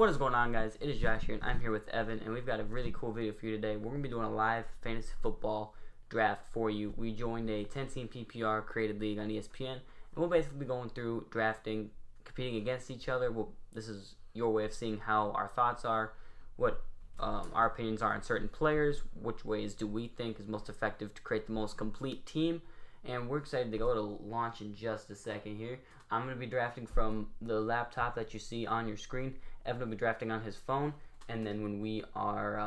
What is going on, guys? It is Josh here, and I'm here with Evan, and we've got a really cool video for you today. We're going to be doing a live fantasy football draft for you. We joined a 10-team PPR created league on ESPN, and we'll basically be going through drafting, competing against each other. This is your way of seeing how our thoughts are, what our opinions are on certain players, which ways do we think is most effective to create the most complete team, and we're excited to go to launch in just a second here. I'm going to be drafting from the laptop that you see on your screen. Evan will be drafting on his phone, and then when we are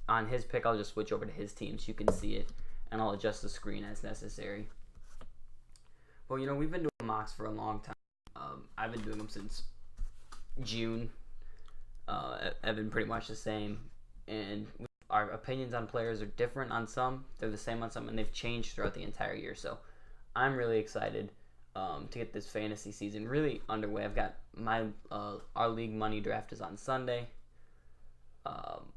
on his pick, I'll just switch over to his team so you can see it, and I'll adjust the screen as necessary. Well, we've been doing mocks for a long time. I've been doing them since June. Evan pretty much the same, and our opinions on players are different on some. They're the same on some, and they've changed throughout the entire year. So I'm really excited to get this fantasy season really underway. I've got our league money draft is on Sunday,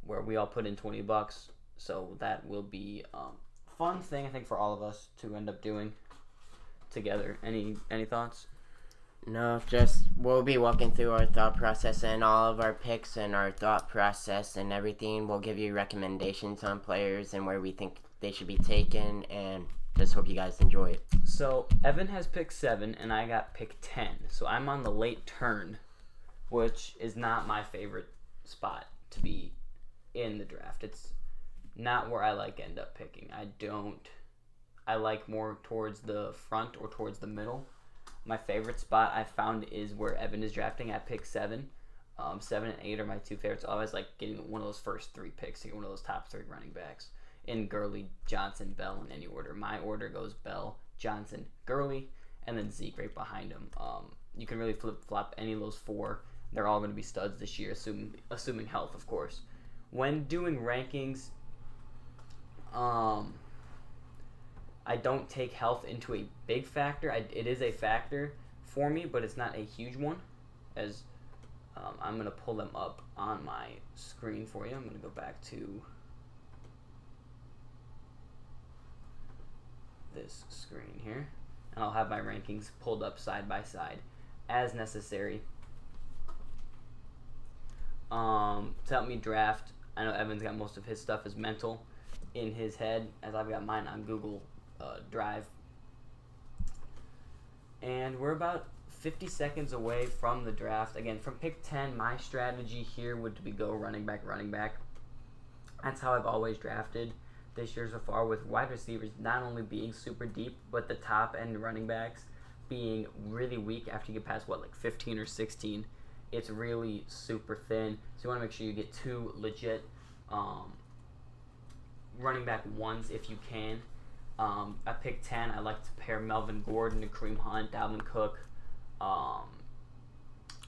where we all put in $20. So that will be a fun thing, I think, for all of us to end up doing together. Any thoughts? No, just we'll be walking through our thought process and all of our picks and our thought process and everything. We'll give you recommendations on players and where we think they should be taken, and just hope you guys enjoy it. So Evan has pick 7 and I got pick 10. So I'm on the late turn, which is not my favorite spot to be in the draft. It's not where I end up picking. I like more towards the front or towards the middle. My favorite spot I found is where Evan is drafting at pick 7. 7 and 8 are my two favorites. I always like getting one of those first 3 picks to get one of those top 3 running backs in Gurley, Johnson, Bell in any order. My order goes Bell, Johnson, Gurley, and then Zeke right behind him. You can really flip-flop any of those 4. They're all going to be studs this year, assuming health, of course. When doing rankings, I don't take health into a big factor. It is a factor for me, but it's not a huge one. As I'm going to pull them up on my screen for you. I'm going to go back to this screen here, and I'll have my rankings pulled up side by side as necessary. To help me draft, I know Evan's got most of his stuff as mental in his head, as I've got mine on Google Drive. And we're about 50 seconds away from the draft. Again, from pick 10, my strategy here would be go running back. That's how I've always drafted this year so far, with wide receivers not only being super deep, but the top end running backs being really weak after you get past 15 or 16. It's really super thin, so you want to make sure you get 2 legit running back ones if you can. At pick 10, I like to pair Melvin Gordon to Kareem Hunt, Dalvin Cook,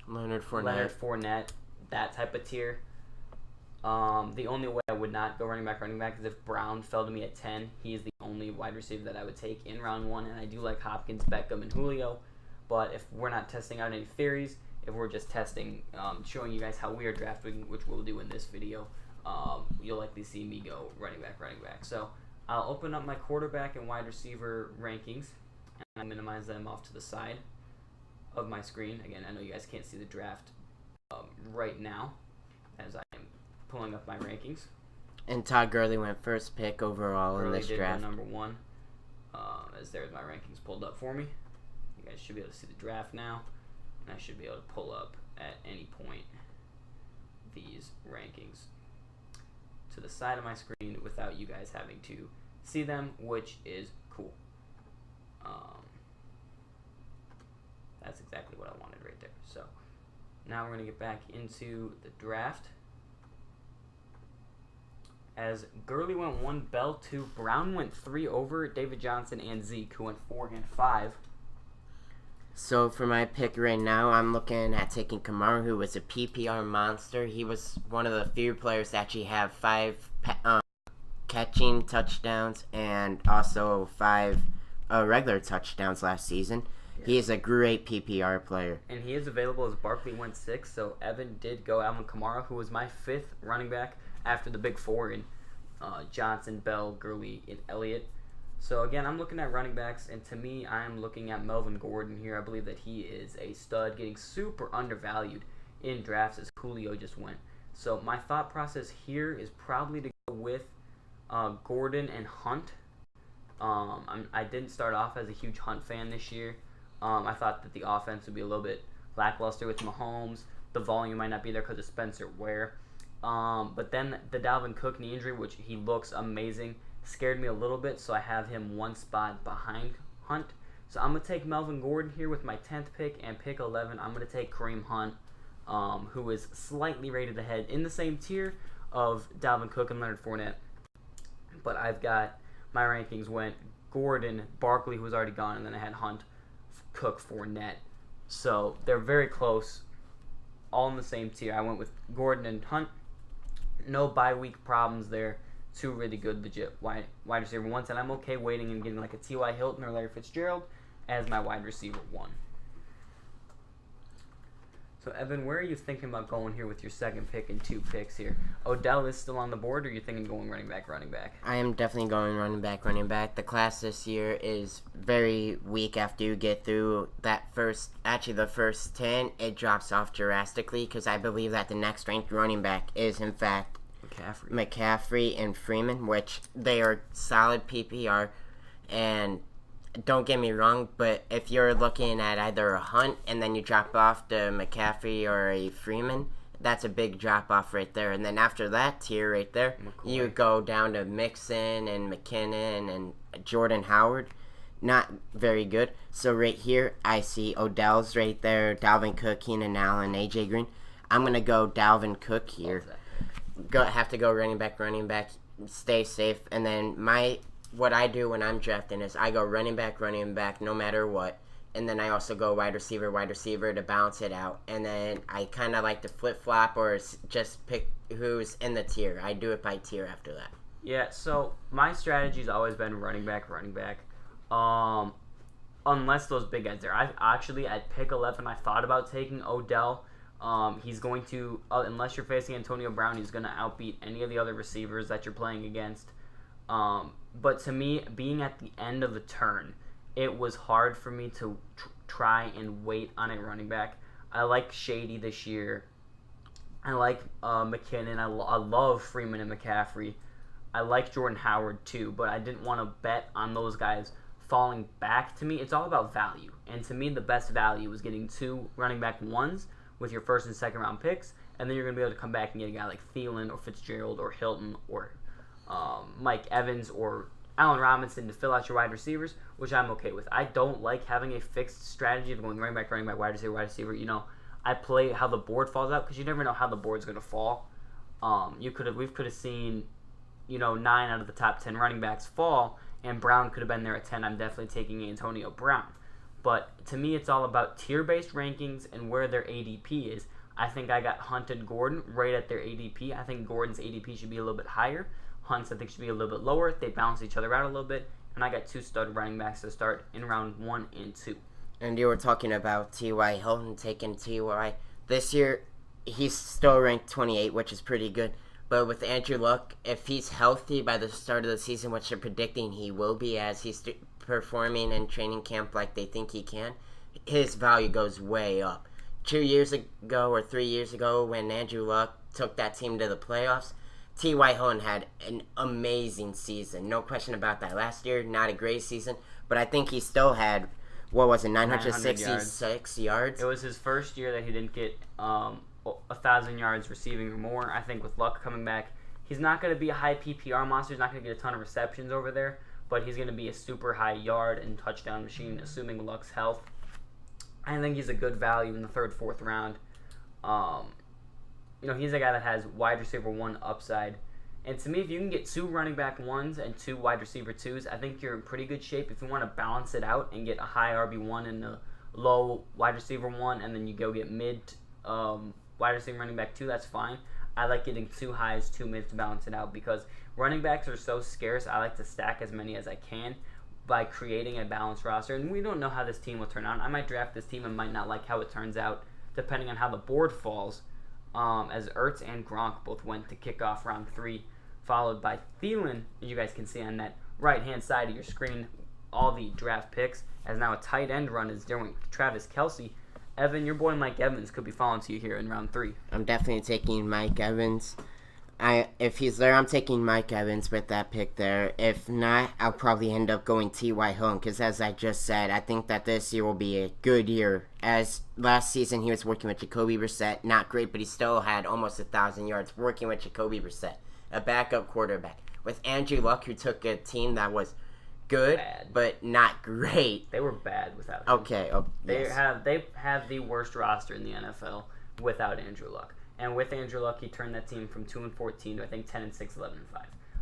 Leonard Fournette, that type of tier. The only way I would not go running back is if Brown fell to me at 10. He is the only wide receiver that I would take in round 1, and I do like Hopkins, Beckham, and Julio. But if we're not testing out any theories, if we're just testing, showing you guys how we are drafting, which we'll do in this video, you'll likely see me go running back. So I'll open up my quarterback and wide receiver rankings, and I minimize them off to the side of my screen. Again, I know you guys can't see the draft right now as I am pulling up my rankings. And Todd Gurley went first pick overall in this draft. Gurley did go number 1. As there's my rankings pulled up for me. You guys should be able to see the draft now, and I should be able to pull up at any point these rankings to the side of my screen without you guys having to see them, which is cool. That's exactly what I wanted right there. So now we're going to get back into the draft. As Gurley went 1, Bell 2, Brown went 3 over David Johnson and Zeke, who went 4 and 5. So for my pick right now, I'm looking at taking Kamara, who was a PPR monster. He was one of the few players to actually have 5 catching touchdowns and also 5 regular touchdowns last season. Yeah. He is a great PPR player. And he is available as Barkley went 6, so Evan did go Alvin Kamara, who was my 5th running back after the big 4 in Johnson, Bell, Gurley, and Elliott. So again, I'm looking at running backs, and to me, I'm looking at Melvin Gordon here. I believe that he is a stud, getting super undervalued in drafts as Julio just went. So my thought process here is probably to go with Gordon and Hunt. I didn't start off as a huge Hunt fan this year. I thought that the offense would be a little bit lackluster with Mahomes. The volume might not be there because of Spencer Ware. But then the Dalvin Cook knee injury, which he looks amazing, scared me a little bit, so I have him one spot behind Hunt. So I'm going to take Melvin Gordon here with my 10th pick, and pick 11, I'm going to take Kareem Hunt, who is slightly rated ahead in the same tier of Dalvin Cook and Leonard Fournette. But I've got, my rankings went Gordon, Barkley, who was already gone, and then I had Hunt, Cook, Fournette. So they're very close, all in the same tier. I went with Gordon and Hunt. No bye week problems there. Two really good, legit wide receiver ones, and I'm okay waiting and getting like a T.Y. Hilton or Larry Fitzgerald as my wide receiver one. So, Evan, where are you thinking about going here with your second pick and 2 picks here? Odell is still on the board, or are you thinking going running back? I am definitely going running back. The class this year is very weak after you get through the first 10. It drops off drastically because I believe that the next ranked running back is, in fact, McCaffrey and Freeman, which they are solid PPR. And don't get me wrong, but if you're looking at either a Hunt and then you drop off to McCaffrey or a Freeman, that's a big drop off right there. And then after that tier right there, you go down to Mixon and McKinnon and Jordan Howard. Not very good. So right here, I see Odell's right there, Dalvin Cook, Keenan Allen, AJ Green. I'm going to go Dalvin Cook here. Have to go running back, stay safe. And then what I do when I'm drafting is I go running back, no matter what. And then I also go wide receiver to balance it out. And then I kind of like to flip-flop or just pick who's in the tier. I do it by tier after that. Yeah, so my strategy's always been running back. Unless those big guys there. At pick 11, I thought about taking Odell. He's going to, unless you're facing Antonio Brown, he's going to outbeat any of the other receivers that you're playing against. But to me, being at the end of the turn, it was hard for me to try and wait on a running back. I like Shady this year. I like McKinnon. I love Freeman and McCaffrey. I like Jordan Howard too, but I didn't want to bet on those guys falling back. To me, it's all about value. And to me, the best value was getting 2 running back ones with your first and second round picks, and then you're going to be able to come back and get a guy like Thielen or Fitzgerald or Hilton or Mike Evans or Allen Robinson to fill out your wide receivers, which I'm okay with. I don't like having a fixed strategy of going running back, wide receiver. You know, I play how the board falls out because you never know how the board's going to fall. We could have seen, 9 out of the top 10 running backs fall, and Brown could have been there at 10. I'm definitely taking Antonio Brown. But to me, it's all about tier-based rankings and where their ADP is. I think I got Hunt and Gordon right at their ADP. I think Gordon's ADP should be a little bit higher. Hunt's, I think, should be a little bit lower. They balance each other out a little bit. And I got 2 stud running backs to start in round 1 and 2. And you were talking about T.Y. Hilton taking T.Y. This year, he's still ranked 28, which is pretty good. But with Andrew Luck, if he's healthy by the start of the season, which they're predicting he will be as he's performing in training camp like they think he can, his value goes way up. 2 years ago or 3 years ago when Andrew Luck took that team to the playoffs, T.Y. Hilton had an amazing season. No question about that. Last year, not a great season, but I think he still had, 966 yards? It was his first year that he didn't get 1,000 yards receiving or more. I think with Luck coming back, he's not going to be a high PPR monster. He's not going to get a ton of receptions over there, but he's going to be a super high yard and touchdown machine, assuming Luck's health. I think he's a good value in the 3rd, 4th round. He's a guy that has wide receiver 1 upside. And to me, if you can get 2 running back 1s and 2 wide receiver 2s, I think you're in pretty good shape. If you want to balance it out and get a high RB1 and a low wide receiver 1, and then you go get mid wide receiver running back 2, that's fine. I like getting 2 highs, 2 mids to balance it out because running backs are so scarce. I like to stack as many as I can by creating a balanced roster. And we don't know how this team will turn out. I might draft this team and might not like how it turns out depending on how the board falls. As Ertz and Gronk both went to kick off round 3, followed by Thielen, as you guys can see on that right-hand side of your screen, all the draft picks, as now a tight end run is doing Travis Kelce Evan, your boy Mike Evans could be falling to you here in round 3. I'm definitely taking Mike Evans. If he's there, I'm taking Mike Evans with that pick there. If not, I'll probably end up going T.Y. Hilton because, as I just said, I think that this year will be a good year. As last season, he was working with Jacoby Brissett. Not great, but he still had almost 1,000 yards working with Jacoby Brissett, a backup quarterback. With Andrew Luck, who took a team that was good, but not great. They were bad without him. Okay. They have the worst roster in the NFL without Andrew Luck. And with Andrew Luck, he turned that team from 2-14 to I think 10-6, 11-5.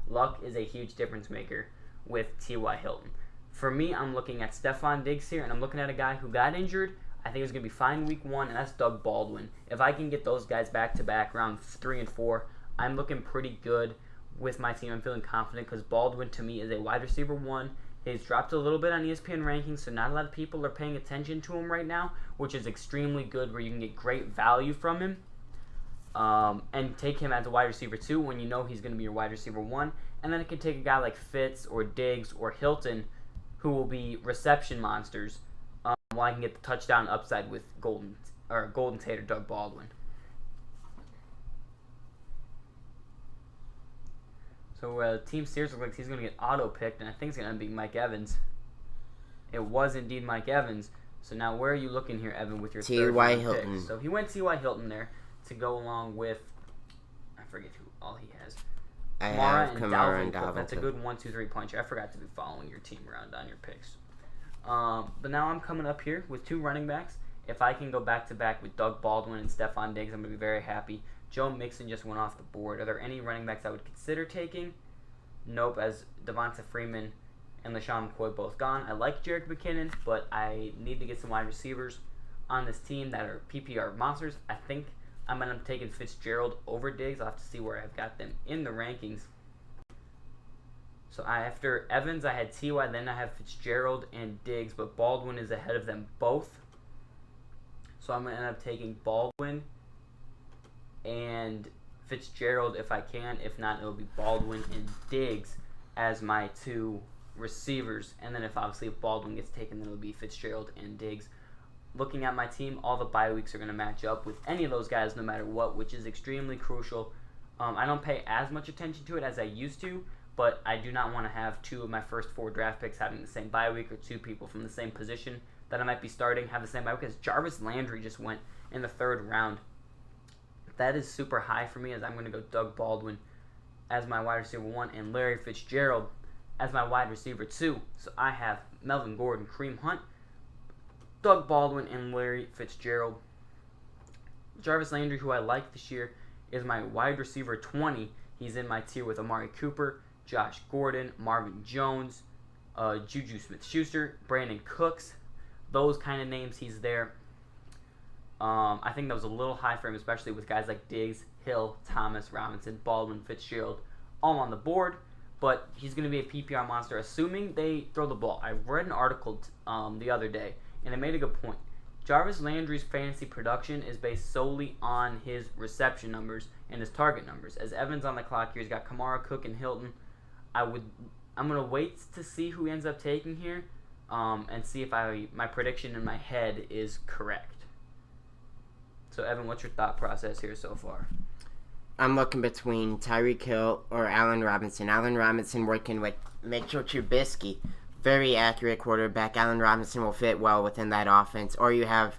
Luck is a huge difference maker with T.Y. Hilton. For me, I'm looking at Stephon Diggs here, and I'm looking at a guy who got injured. I think he's going to be fine week 1, and that's Doug Baldwin. If I can get those guys back-to-back round 3 and 4, I'm looking pretty good with my team. I'm feeling confident because Baldwin, to me, is a wide receiver 1. He's dropped a little bit on ESPN rankings, so not a lot of people are paying attention to him right now, which is extremely good where you can get great value from him. And take him as a wide receiver 2 when you know he's going to be your wide receiver 1. And then it can take a guy like Fitz or Diggs or Hilton who will be reception monsters while I can get the touchdown upside with Golden Tate or Doug Baldwin. So Team Sears looks like he's going to get auto-picked, and I think it's going to be Mike Evans. It was indeed Mike Evans. So now where are you looking here, Evan, with your T.Y. Hilton pick? So he went T.Y. Hilton there to go along with, I forget who all he has. Kamara and Dalvin. That's a good 1-2-3 punch. I forgot to be following your team around on your picks. But now I'm coming up here with 2 running backs. If I can go back-to-back with Doug Baldwin and Stephon Diggs, I'm going to be very happy. Joe Mixon just went off the board. Are there any running backs I would consider taking? Nope, as Devonta Freeman and LaShawn McCoy both gone. I like Jerick McKinnon, but I need to get some wide receivers on this team that are PPR monsters. I think I'm going to be taking Fitzgerald over Diggs. I'll have to see where I've got them in the rankings. So after Evans, I had T.Y., then I have Fitzgerald and Diggs, but Baldwin is ahead of them both. So I'm going to end up taking Baldwin and Fitzgerald if I can. If not, it'll be Baldwin and Diggs as my 2 receivers. And then if Baldwin gets taken, then it'll be Fitzgerald and Diggs. Looking at my team, all the bye weeks are going to match up with any of those guys no matter what, which is extremely crucial. I don't pay as much attention to it as I used to, but I do not want to have 2 of my first 4 draft picks having the same bye week or 2 people from the same position that I might be starting have the same bye week, because Jarvis Landry just went in the 3rd round. That is super high for me, as I'm going to go Doug Baldwin as my wide receiver 1 and Larry Fitzgerald as my wide receiver 2. So I have Melvin Gordon, Kareem Hunt, Doug Baldwin, and Larry Fitzgerald. Jarvis Landry, who I like this year, is my wide receiver 20. He's in my tier with Amari Cooper, Josh Gordon, Marvin Jones, Juju Smith-Schuster, Brandon Cooks. Those kind of names, he's there. I think that was a little high for him, especially with guys like Diggs, Hill, Thomas, Robinson, Baldwin, Fitzgerald, all on the board. But he's going to be a PPR monster, assuming they throw the ball. I read an article the other day, and it made a good point. Jarvis Landry's fantasy production is based solely on his reception numbers and his target numbers. As Evans on the clock here, he's got Kamara, Cook, and Hilton. I'm going to wait to see who he ends up taking here and see if my prediction in my head is correct. So, Evan, what's your thought process here so far? I'm looking between Tyreek Hill or Allen Robinson. Allen Robinson working with Mitchell Trubisky. Very accurate quarterback. Allen Robinson will fit well within that offense. Or you have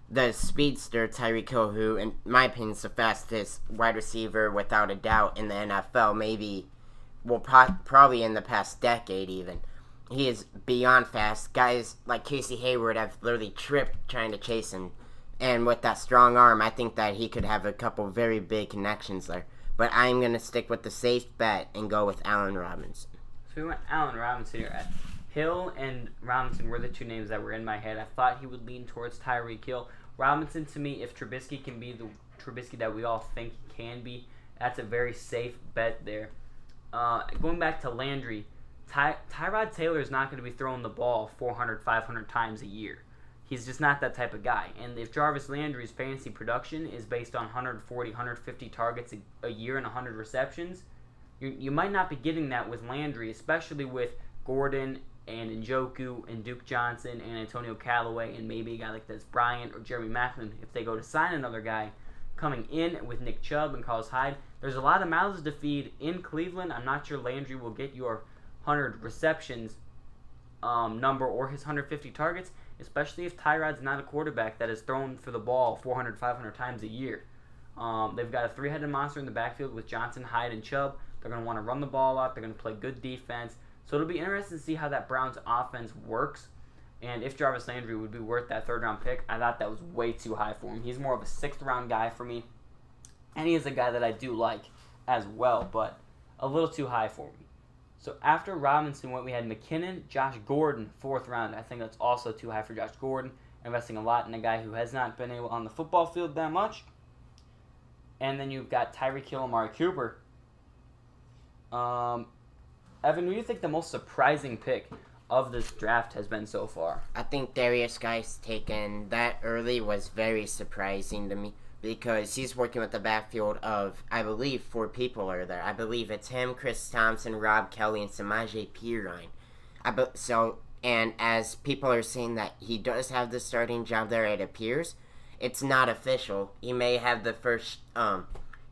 the speedster Tyreek Hill, who, in my opinion, is the fastest wide receiver without a doubt in the NFL. Maybe, probably in the past decade even. He is beyond fast. Guys like Casey Hayward have literally tripped trying to chase him. And with that strong arm, I think that he could have a couple very big connections there. But I'm going to stick with the safe bet and go with Allen Robinson. So we went Allen Robinson here. Hill and Robinson were the 2 names that were in my head. I thought he would lean towards Tyreek Hill. Robinson, to me, if Trubisky can be the Trubisky that we all think he can be, that's a very safe bet there. Going back to Landry, Tyrod Taylor is not going to be throwing the ball 400, 500 times a year. He's just not that type of guy. And if Jarvis Landry's fantasy production is based on 140, 150 targets a year and 100 receptions, you might not be getting that with Landry, especially with Gordon and Njoku and Duke Johnson and Antonio Callaway and maybe a guy like Des Bryant or Jeremy Maclin, if they go to sign another guy coming in with Nick Chubb and Carlos Hyde, there's a lot of mouths to feed in Cleveland. I'm not sure Landry will get your 100 receptions number or his 150 targets, especially if Tyrod's not a quarterback that is thrown for the ball 400, 500 times a year. They've got a three-headed monster in the backfield with Johnson, Hyde, and Chubb. They're going to want to run the ball out. They're going to play good defense. So it'll be interesting to see how that Browns offense works. And if Jarvis Landry would be worth that third-round pick, I thought that was way too high for him. He's more of a sixth-round guy for me. And he is a guy that I do like as well, but a little too high for me. So after Robinson went, we had McKinnon, Josh Gordon, fourth round. I think that's also too high for Josh Gordon. Investing a lot in a guy who has not been able on the football field that much. And then you've got Tyreek Hill, Amari Cooper. Evan, who do you think the most surprising pick of this draft has been so far? I think Darius Geis taken that early was very surprising to me because he's working with the backfield of, I believe, 4 people are there. I believe it's him, Chris Thompson, Rob Kelly, and Samaje Perine. And as people are saying that he does have the starting job there, it appears, it's not official. He may have the first,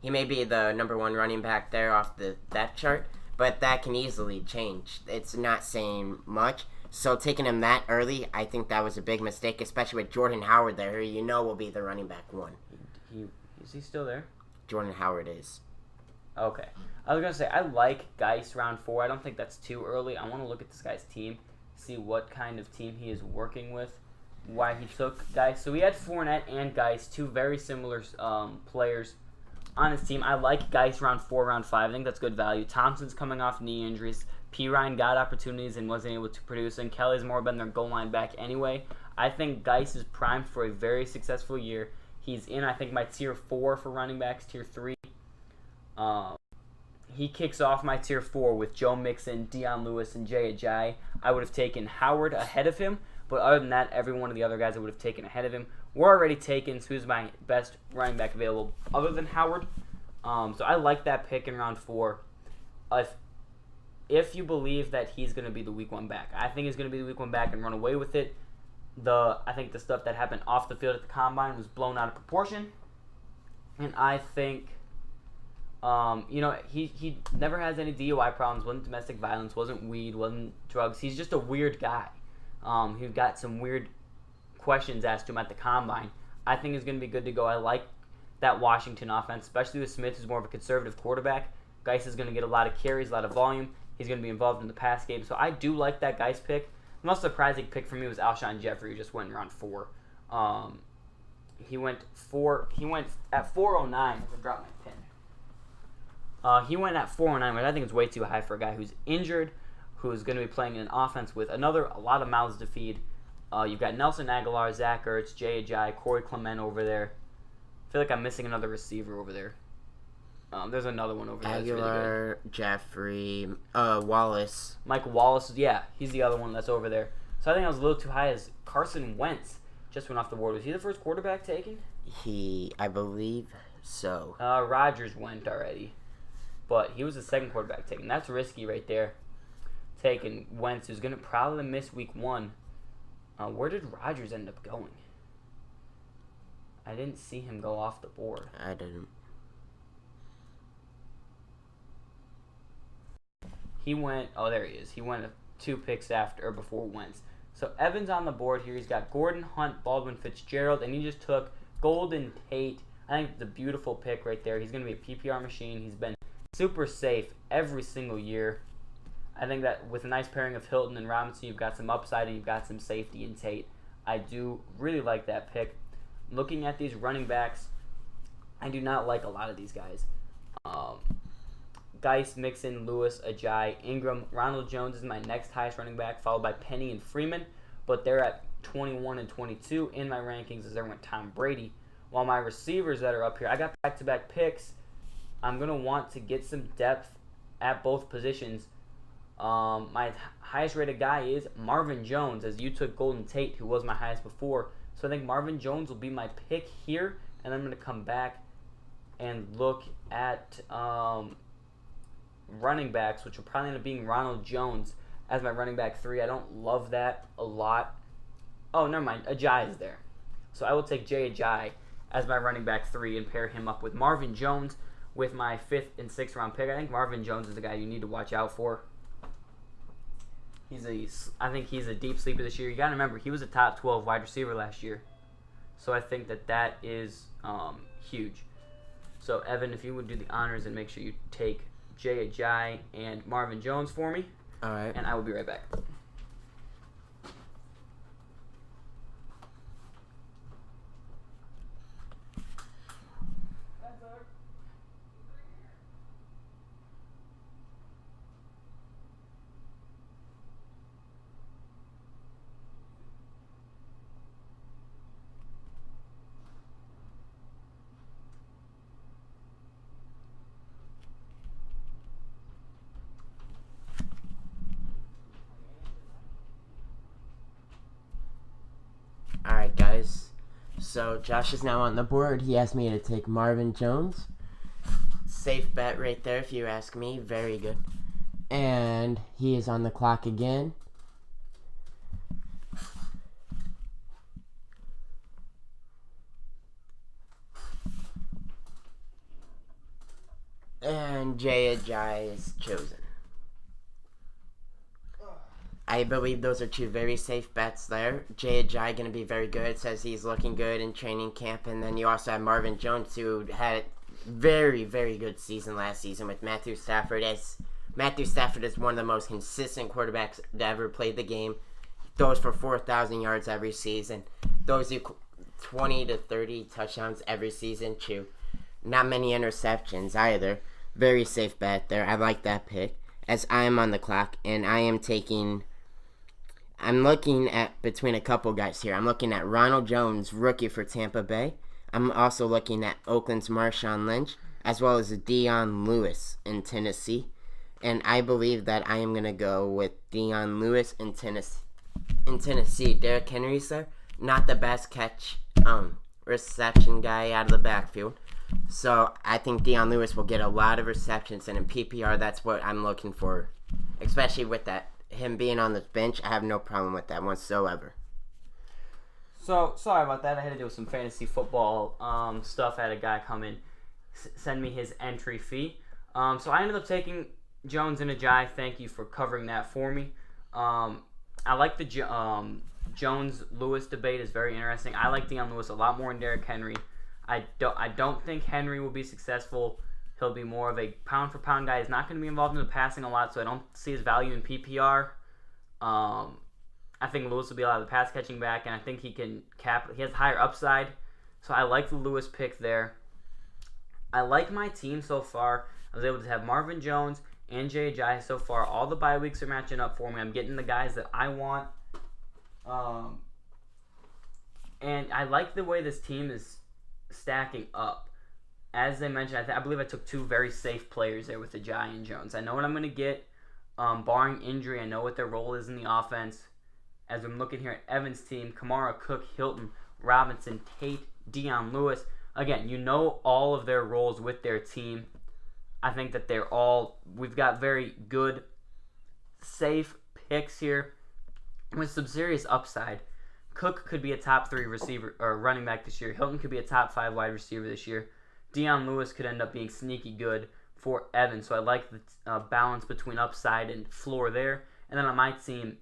he may be the number 1 running back there off the depth chart, but that can easily change. It's not saying much. So taking him that early, I think that was a big mistake, especially with Jordan Howard there, who you know will be the running back 1. Is he still there? Jordan Howard is. Okay. I was going to say, I like Geis round 4. I don't think that's too early. I want to look at this guy's team, see what kind of team he is working with, why he took Geis. So we had Fournette and Geis, 2 very similar players on his team. I like Geis round 4, round 5. I think that's good value. Thompson's coming off knee injuries. Perine got opportunities and wasn't able to produce, and Kelly's more been their goal line back anyway. I think Geis is primed for a very successful year. He's in, I think, my tier 4 for running backs, tier 3. He kicks off my tier 4 with Joe Mixon, Deion Lewis, and Jay Ajayi. I would have taken Howard ahead of him, but other than that, every one of the other guys I would have taken ahead of him were already taken, so he's my best running back available other than Howard. So I like that pick in round 4. If you believe that he's going to be the week 1 back. I think he's going to be the week 1 back and run away with it. I think the stuff that happened off the field at the combine was blown out of proportion, and I think, he never has any DUI problems, wasn't domestic violence, wasn't weed, wasn't drugs. He's just a weird guy. He got some weird questions asked to him at the combine. I think he's going to be good to go. I like that Washington offense, especially with Smith, who's more of a conservative quarterback. Geis is going to get a lot of carries, a lot of volume. He's going to be involved in the pass game, so I do like that Geis pick. The most surprising pick for me was Alshon Jeffrey, who just went in round 4. He went at 409. I dropped my pen. He went at 409, which I think is way too high for a guy who's injured, who's going to be playing in an offense with a lot of mouths to feed. You've got Nelson Aguilar, Zach Ertz, Jay Ajayi, Corey Clement over there. I feel like I'm missing another receiver over there. There's another one over there. Aguilar, that's really good. Jeffrey, Wallace. Michael Wallace, yeah, he's the other one that's over there. So I think I was a little too high as Carson Wentz just went off the board. Was he the first quarterback taken? I believe so. Rodgers went already. But he was the second quarterback taken. That's risky right there. Taking Wentz, who's going to probably miss week 1. Where did Rodgers end up going? I didn't see him go off the board. I didn't. He went, there he is. He went 2 picks before Wentz. So Evans on the board here. He's got Gordon, Hunt, Baldwin, Fitzgerald, and he just took Golden Tate. I think it's a beautiful pick right there. He's going to be a PPR machine. He's been super safe every single year. I think that with a nice pairing of Hilton and Robinson, you've got some upside and you've got some safety in Tate. I do really like that pick. Looking at these running backs, I do not like a lot of these guys. Geis, Mixon, Lewis, Ajayi, Ingram. Ronald Jones is my next highest running back, followed by Penny and Freeman. But they're at 21 and 22 in my rankings as there went Tom Brady. While my receivers that are up here, I got back-to-back picks. I'm going to want to get some depth at both positions. My highest rated guy is Marvin Jones, as you took Golden Tate, who was my highest before. So I think Marvin Jones will be my pick here, and I'm going to come back and look at running backs, which will probably end up being Ronald Jones as my running back 3. I don't love that a lot. Oh, never mind. Ajayi is there. So I will take Jay Ajayi as my running back 3 and pair him up with Marvin Jones with my 5th and 6th round pick. I think Marvin Jones is the guy you need to watch out for. I think he's a deep sleeper this year. You got to remember, he was a top 12 wide receiver last year. So I think that is huge. So, Evan, if you would do the honors and make sure you take Jay Ajayi and Marvin Jones for me. All right. And I will be right back. Alright, guys. So, Josh is now on the board. He asked me to take Marvin Jones. Safe bet right there, if you ask me. Very good. And he is on the clock again. And Jay Ajayi is chosen. I believe those are two very safe bets there. Jay Ajayi going to be very good. It says he's looking good in training camp. And then you also have Marvin Jones, who had a very, very good season last season with Matthew Stafford. Matthew Stafford is one of the most consistent quarterbacks to ever play the game. He throws for 4,000 yards every season. Throws you 20 to 30 touchdowns every season, too. Not many interceptions either. Very safe bet there. I like that pick. As I am on the clock, and I'm looking at between a couple guys here. I'm looking at Ronald Jones, rookie for Tampa Bay. I'm also looking at Oakland's Marshawn Lynch, as well as Dion Lewis in Tennessee. And I believe that I am going to go with Dion Lewis in Tennessee. Derrick Henry's there. Not the best reception guy out of the backfield. So I think Dion Lewis will get a lot of receptions. And in PPR, that's what I'm looking for. Especially with that. Him being on the bench, I have no problem with that whatsoever. So, sorry about that. I had to do some fantasy football stuff. I had a guy come in, send me his entry fee. So I ended up taking Jones and Ajayi. Thank you for covering that for me. I like the Jones-Lewis debate is very interesting. I like Dion Lewis a lot more than Derrick Henry. I don't think Henry will be successful. He'll be more of a pound-for-pound guy. He's not going to be involved in the passing a lot, so I don't see his value in PPR. I think Lewis will be a lot of the pass-catching back, and I think he can he has higher upside. So I like the Lewis pick there. I like my team so far. I was able to have Marvin Jones and Jay Ajayi so far. All the bye weeks are matching up for me. I'm getting the guys that I want. And I like the way this team is stacking up. As I mentioned, I believe I took two very safe players there with Ajayi and Jones. I know what I'm going to get. Barring injury, I know what their role is in the offense. As I'm looking here at Evans' team, Kamara, Cook, Hilton, Robinson, Tate, Dion Lewis. Again, you know all of their roles with their team. I think that we've got very good, safe picks here with some serious upside. Cook could be a top 3 receiver or running back this year. Hilton could be a top 5 wide receiver this year. Dion Lewis could end up being sneaky good for Evans. So I like the balance between upside and floor there. And then on my team,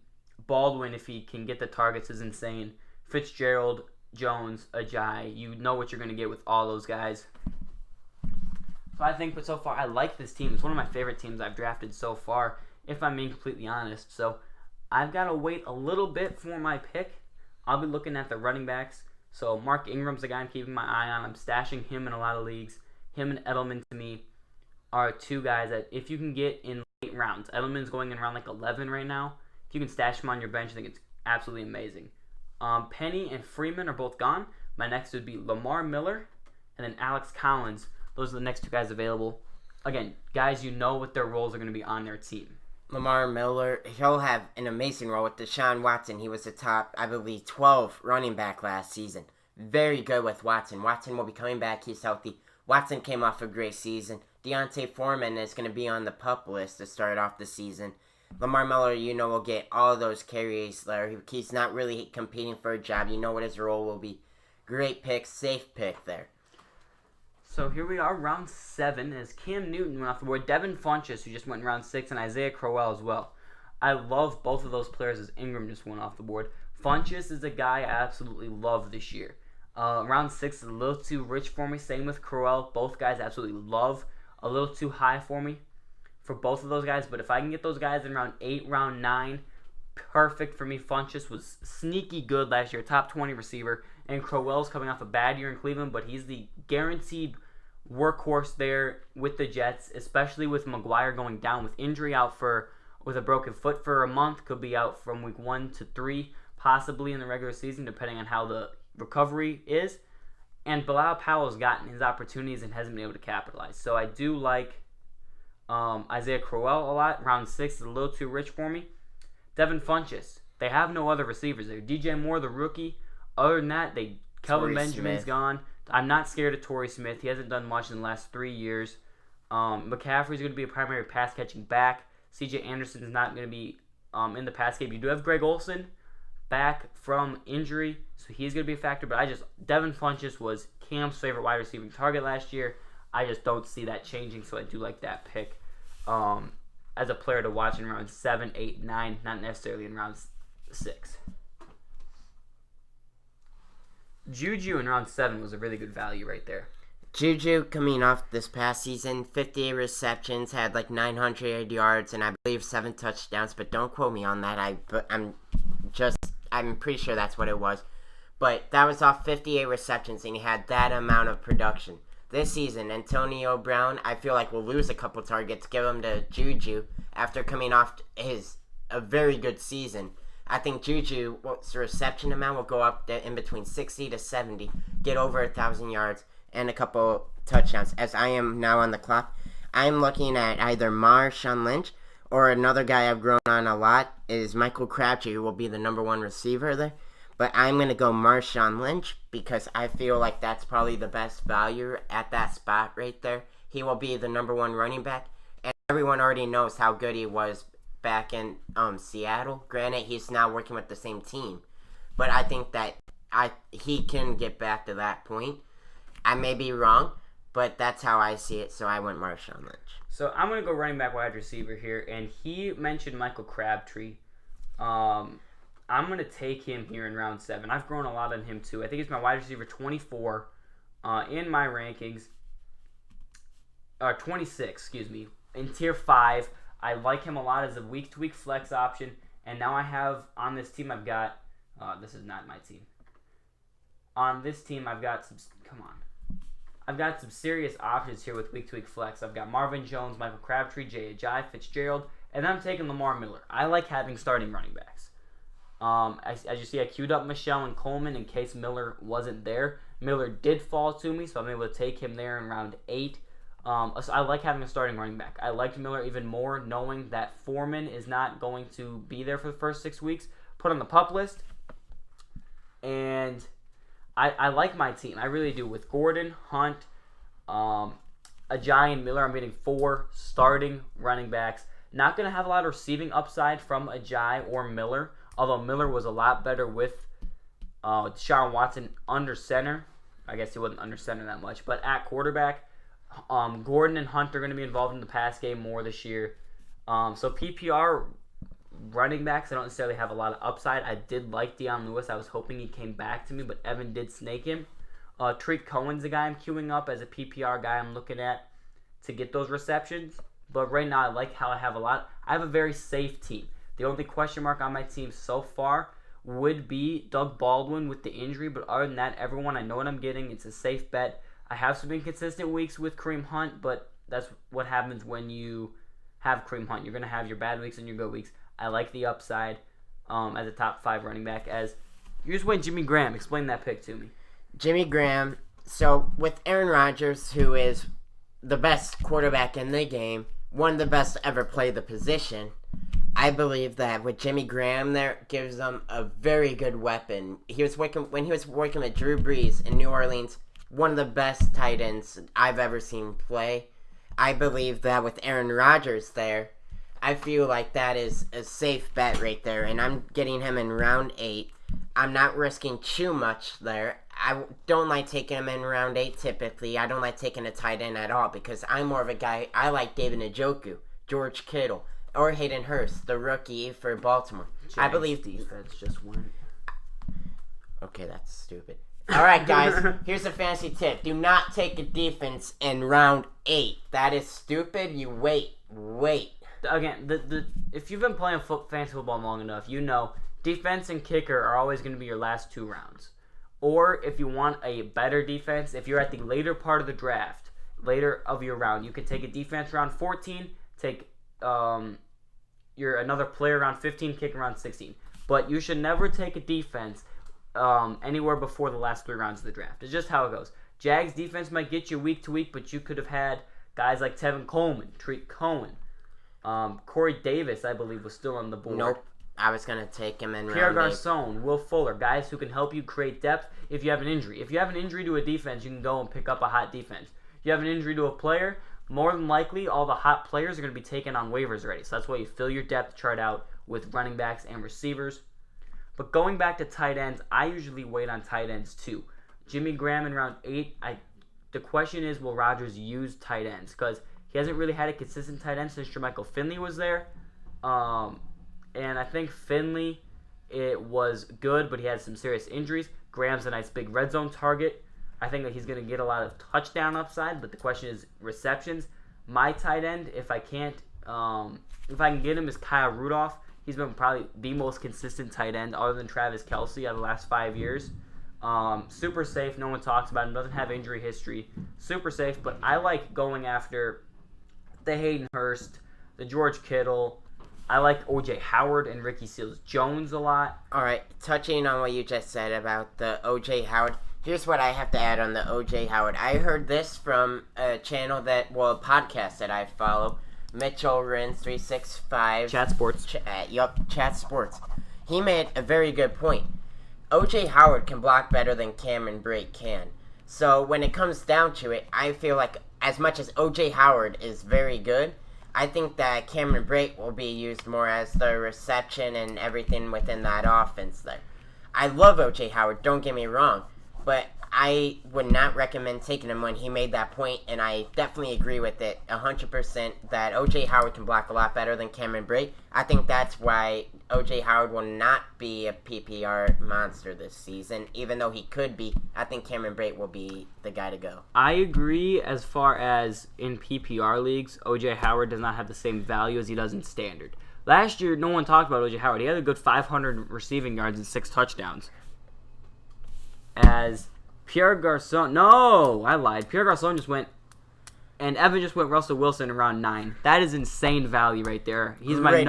Baldwin, if he can get the targets, is insane. Fitzgerald, Jones, Ajayi. You know what you're going to get with all those guys. So I think, but so far, I like this team. It's one of my favorite teams I've drafted so far, if I'm being completely honest. So I've got to wait a little bit for my pick. I'll be looking at the running backs. So Mark Ingram's the guy I'm keeping my eye on. I'm stashing him in a lot of leagues. Him and Edelman, to me, are two guys that if you can get in late rounds. Edelman's going in around like 11 right now. If you can stash him on your bench, I think it's absolutely amazing. Penny and Freeman are both gone. My next would be Lamar Miller and then Alex Collins. Those are the next two guys available. Again, guys, you know what their roles are going to be on their team. Lamar Miller, he'll have an amazing role with Deshaun Watson. He was the top, I believe, 12 running back last season. Very good with Watson. Watson will be coming back. He's healthy. Watson came off a great season. Deontay Foreman is going to be on the PUP list to start off the season. Lamar Miller, will get all of those carries there. He's not really competing for a job. You know what his role will be. Great pick, safe pick there. So here we are, round 7, as Cam Newton went off the board. Devin Funchess, who just went in round 6, and Isaiah Crowell as well. I love both of those players as Ingram just went off the board. Funchess is a guy I absolutely love this year. Round 6 is a little too rich for me. Same with Crowell. Both guys I absolutely love. A little too high for me for both of those guys. But if I can get those guys in round 8, round 9, perfect for me. Funchess was sneaky good last year, top 20 receiver. And Crowell's coming off a bad year in Cleveland, but he's the guaranteed workhorse there with the Jets, especially with McGuire going down with injury, out with a broken foot for a month. Could be out from week 1 to 3, possibly in the regular season, depending on how the recovery is. And Bilal Powell's gotten his opportunities and hasn't been able to capitalize. So I do like Isaiah Crowell a lot. Round 6 is a little too rich for me. Devin Funchess, they have no other receivers there. DJ Moore, the rookie. Other than that, Kelvin Benjamin's gone. I'm not scared of Torrey Smith. He hasn't done much in the last 3 years. McCaffrey's going to be a primary pass-catching back. C.J. Anderson is not going to be in the pass game. You do have Greg Olsen back from injury, so he's going to be a factor. But Devin Funchess was Cam's favorite wide receiving target last year. I just don't see that changing, so I do like that pick as a player to watch in round 7, 8, 9, not necessarily in round 6. Juju in round 7 was a really good value right there. Juju coming off this past season, 58 receptions, had like 900 yards, and I believe 7 touchdowns, but don't quote me on that. I'm pretty sure that's what it was. But that was off 58 receptions, and he had that amount of production. This season, Antonio Brown, I feel like will lose a couple targets, give them to Juju after coming off a very good season. I think Juju's reception amount will go up in between 60 to 70, get over 1,000 yards, and a couple touchdowns. As I am now on the clock, I'm looking at either Marshawn Lynch or another guy I've grown on a lot is Michael Crabtree, who will be the number 1 receiver there. But I'm going to go Marshawn Lynch because I feel like that's probably the best value at that spot right there. He will be the number 1 running back, and everyone already knows how good he was back in Seattle. Granted, he's now working with the same team, but I think that he can get back to that point. I may be wrong, but that's how I see it, so I went Marshawn Lynch. So I'm going to go running back wide receiver here, and he mentioned Michael Crabtree. I'm going to take him here in round 7. I've grown a lot on him too. I think he's my wide receiver 24 in my rankings. 26, excuse me, in tier 5. I like him a lot as a week-to-week flex option. And now I have on this team, I've got, this is not my team. On this team, I've got some serious options here with week-to-week flex. I've got Marvin Jones, Michael Crabtree, Jay Ajayi, Fitzgerald, and I'm taking Lamar Miller. I like having starting running backs. As you see, I queued up Michelle and Coleman in case Miller wasn't there. Miller did fall to me, so I'm able to take him there in round 8. So I like having a starting running back. I liked Miller even more knowing that Foreman is not going to be there for the first 6 weeks. Put on the PUP list. And I like my team. I really do. With Gordon, Hunt, Ajayi, and Miller, I'm getting 4 starting running backs. Not going to have a lot of receiving upside from Ajayi or Miller, although Miller was a lot better with Deshaun Watson under center. I guess he wasn't under center that much. But at quarterback, Gordon and Hunt are going to be involved in the pass game more this year. So PPR running backs, I don't necessarily have a lot of upside. I did like Deion Lewis. I was hoping he came back to me, but Evan did snake him. Tariq Cohen's a guy I'm queuing up as a PPR guy I'm looking at to get those receptions. But right now, I like how I have a lot. I have a very safe team. The only question mark on my team so far would be Doug Baldwin with the injury. But other than that, everyone, I know what I'm getting. It's a safe bet. I have some inconsistent weeks with Kareem Hunt, but that's what happens when you have Kareem Hunt. You're going to have your bad weeks and your good weeks. I like the upside as a top 5 running back. As you just went Jimmy Graham. Explain that pick to me. Jimmy Graham. So with Aaron Rodgers, who is the best quarterback in the game, one of the best to ever play the position, I believe that with Jimmy Graham there gives them a very good weapon. When he was working with Drew Brees in New Orleans, one of the best tight ends I've ever seen play. I believe that with Aaron Rodgers there, I feel like that is a safe bet right there, and I'm getting him in round 8. I'm not risking too much there. I don't like taking him in round 8 typically. I don't like taking a tight end at all because I'm more of a guy. I like David Njoku, George Kittle, or Hayden Hurst, the rookie for Baltimore. Jags I believe defense just went. Okay, that's stupid. All right, guys, here's a fancy tip. Do not take a defense in round 8. That is stupid. You wait. Again, if you've been playing fantasy football long enough, you know defense and kicker are always going to be your last 2 rounds. Or if you want a better defense, if you're at the later part of the draft, later of your round, you can take a defense round 14, take your another player around 15, kick around 16. But you should never take a defense anywhere before the last 3 rounds of the draft. It's just how it goes. Jags defense might get you week to week, but you could have had guys like Tevin Coleman, Tariq Cohen, Corey Davis, I believe, was still on the board. Nope. I was going to take him in Pierre round 8. Garçon, Will Fuller, guys who can help you create depth if you have an injury. If you have an injury to a defense, you can go and pick up a hot defense. If you have an injury to a player, more than likely all the hot players are going to be taken on waivers already. So that's why you fill your depth chart out with running backs and receivers. But going back to tight ends, I usually wait on tight ends too. Jimmy Graham in round 8, the question is, will Rodgers use tight ends? Because he hasn't really had a consistent tight end since Jermichael Finley was there. And I think Finley, it was good, but he had some serious injuries. Graham's a nice big red zone target. I think that he's going to get a lot of touchdown upside, but the question is receptions. My tight end, if I can get him, is Kyle Rudolph. He's been probably the most consistent tight end other than Travis Kelce out of the last 5 years. Super safe. No one talks about him. Doesn't have injury history. Super safe, but I like going after the Hayden Hurst, the George Kittle. I like O.J. Howard and Ricky Seals-Jones a lot. All right, touching on what you just said about the O.J. Howard, here's what I have to add on the O.J. Howard. I heard this from a channel a podcast that I follow, Mitchell Rins 365. Chat Sports. Chat Sports. He made a very good point. O.J. Howard can block better than Cameron Brate can. So when it comes down to it, I feel like as much as O.J. Howard is very good, I think that Cameron Brate will be used more as the reception and everything within that offense there. I love O.J. Howard, don't get me wrong, but I would not recommend taking him when he made that point, and I definitely agree with it 100% that O.J. Howard can block a lot better than Cameron Brate. I think that's why O.J. Howard will not be a PPR monster this season. Even though he could be, I think Cameron Brate will be the guy to go. I agree as far as in PPR leagues, O.J. Howard does not have the same value as he does in standard. Last year, no one talked about O.J. Howard. He had a good 500 receiving yards and 6 touchdowns. As Pierre Garçon... No, I lied. Pierre Garçon just went... And Evan just went Russell Wilson in round 9. That is insane value right there. He's my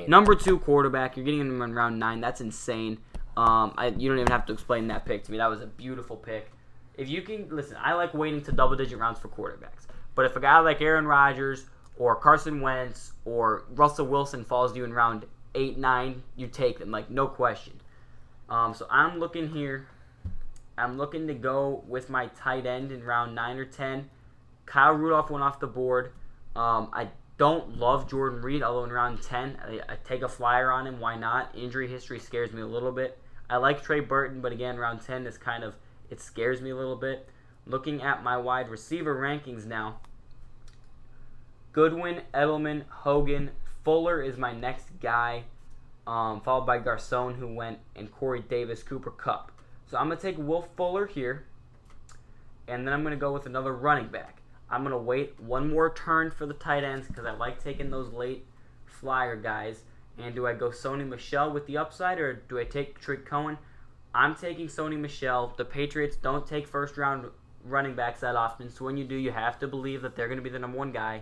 number 2 quarterback. You're getting him in round 9. That's insane. You don't even have to explain that pick to me. That was a beautiful pick. If you can... Listen, I like waiting to double-digit rounds for quarterbacks. But if a guy like Aaron Rodgers or Carson Wentz or Russell Wilson falls to you in round 8, 9, you take them. Like, no question. So I'm looking here... I'm looking to go with my tight end in round 9 or 10. Kyle Rudolph went off the board. I don't love Jordan Reed, although in round 10, I take a flyer on him. Why not? Injury history scares me a little bit. I like Trey Burton, but again, round 10 is it scares me a little bit. Looking at my wide receiver rankings now, Goodwin, Edelman, Hogan, Fuller is my next guy, followed by Garçon, who went, and Corey Davis, Cooper Kupp. So I'm going to take Will Fuller here, and then I'm going to go with another running back. I'm going to wait one more turn for the tight ends because I like taking those late flyer guys. And do I go Sony Michel with the upside, or do I take Tariq Cohen? I'm taking Sony Michel. The Patriots don't take first-round running backs that often, so when you do, you have to believe that they're going to be the number 1 guy.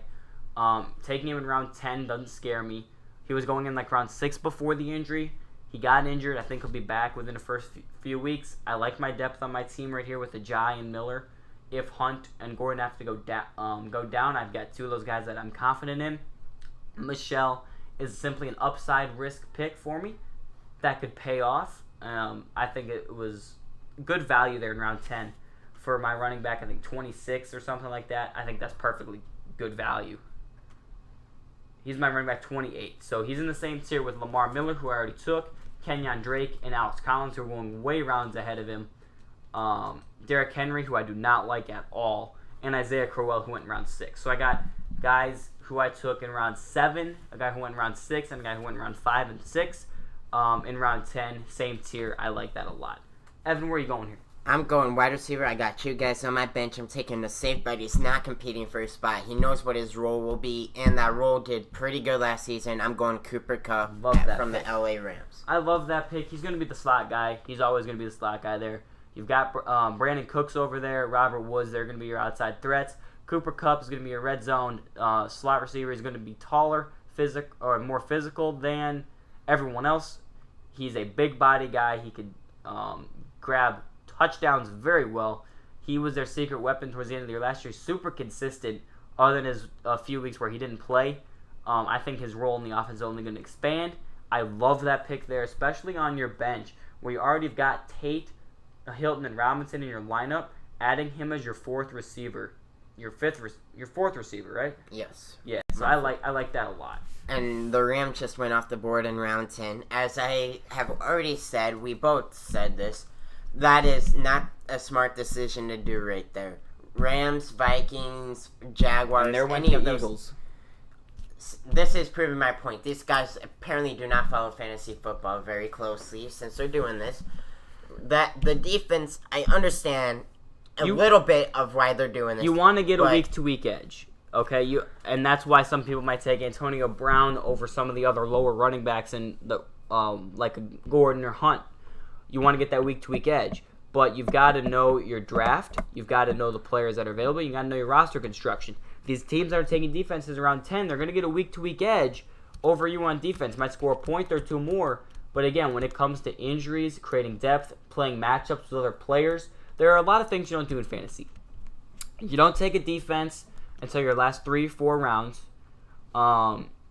Taking him in round 10 doesn't scare me. He was going in like round 6 before the injury. He got injured. I think he'll be back within the first few weeks. I like my depth on my team right here with Ajayi and Miller. If Hunt and Gordon have to go down, I've got 2 of those guys that I'm confident in. Michelle is simply an upside risk pick for me that could pay off. I think it was good value there in round 10 for my running back. I think 26 or something like that. I think that's perfectly good value. He's my running back 28. So he's in the same tier with Lamar Miller, who I already took, Kenyon Drake, and Alex Collins, who are going way rounds ahead of him. Derrick Henry, who I do not like at all, and Isaiah Crowell, who went in round 6. So I got guys who I took in round 7, a guy who went in round 6, and a guy who went in round 5 and 6. In round 10, same tier. I like that a lot. Evan, where are you going here? I'm going wide receiver. I got 2 guys on my bench. I'm taking the safe bet. He's not competing for a spot. He knows what his role will be, and that role did pretty good last season. I'm going Cooper Kupp from the LA Rams. I love that pick. He's going to be the slot guy. He's always going to be the slot guy there. You've got Brandon Cooks over there, Robert Woods. They're going to be your outside threats. Cooper Kupp is going to be your red zone slot receiver. He's going to be taller, more physical than everyone else. He's a big body guy. He could grab touchdowns very well. He was their secret weapon towards the end of the year last year. Super consistent, other than his a few weeks where he didn't play. I think his role in the offense is only going to expand. I love that pick there, especially on your bench where you already have got Tate, Hilton, and Robinson in your lineup. Adding him as your 4th receiver, your 4th receiver, right? Yes. Yeah. So I like that a lot. And the Rams just went off the board in round 10. As I have already said, we both said this. That is not a smart decision to do right there. Rams, Vikings, Jaguars, and they're any of those. Eagles. This is proving my point. These guys apparently do not follow fantasy football very closely since they're doing this. That the defense, I understand a little bit of why they're doing this. You want to get a week-to-week edge, okay? And that's why some people might take Antonio Brown over some of the other lower running backs in the like Gordon or Hunt. You want to get that week-to-week edge. But you've got to know your draft. You've got to know the players that are available. You've got to know your roster construction. These teams that are taking defenses around 10, they're going to get a week-to-week edge over you on defense. Might score a point or 2 more. But again, when it comes to injuries, creating depth, playing matchups with other players, there are a lot of things you don't do in fantasy. You don't take a defense until your last 3-4 rounds.